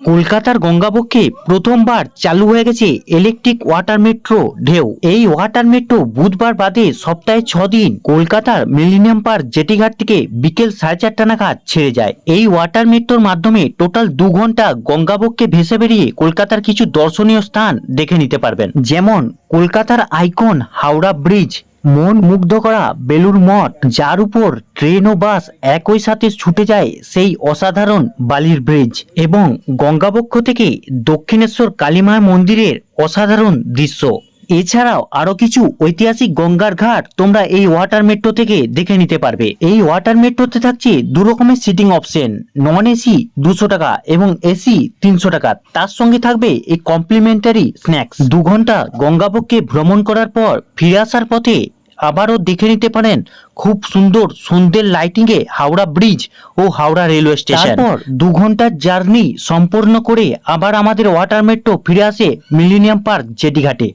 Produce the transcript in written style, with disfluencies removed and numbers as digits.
কলকাতার গঙ্গাবক্ষে প্রথমবার চালু হয়ে গেছে ইলেকট্রিক ওয়াটার মেট্রো ঢেউ। এই ওয়াটার মেট্রো বুধবার বাদে সপ্তাহে 6 দিন কলকাতার মিলেনিয়াম পার্ক জেটিঘাট থেকে বিকেল 4:30 নাগাদ ছেড়ে যায়। এই ওয়াটার মেট্রোর মাধ্যমে টোটাল 2 ঘন্টা গঙ্গাবক্ষে ভেসে বেরিয়ে কলকাতার কিছু দর্শনীয় স্থান দেখে নিতে পারবেন, যেমন কলকাতার আইকন হাওড়া ব্রিজ, মন মুগ্ধ করা বেলুড় মঠ, যার উপর ট্রেন ও বাস একই সাথে ছুটে যায় সেই অসাধারণ বালির ব্রিজ, এবং গঙ্গাবক্ষ থেকে দক্ষিণেশ্বর কালীমায়া মন্দিরের অসাধারণ দৃশ্য। এছাড়াও আরো কিছু ঐতিহাসিক গঙ্গার ঘাট তোমরা এই ওয়াটার মেট্রো থেকে দেখে নিতে পারবে। এই ওয়াটার মেট্রোতে থাকছে 2 রকমের সিটিং অপশন, নন এসি 200 টাকা এবং এসি 300 টাকা। তার সঙ্গে থাকবে এই কমপ্লিমেন্টারি স্ন্যাক্স। 2 ঘন্টা গঙ্গাবক্ষে ভ্রমণ করার পর ফিরে আসার পথে আবারও দেখে নিতে পারেন খুব সুন্দর সন্ধ্যের লাইটিং এ হাওড়া ব্রিজ ও হাওড়া রেলওয়ে স্টেশন। তারপর 2 ঘন্টার জার্নি সম্পূর্ণ করে আবার আমাদের ওয়াটার মেট্রো ফিরে আসে মিলেনিয়াম পার্ক জেটিঘাটে।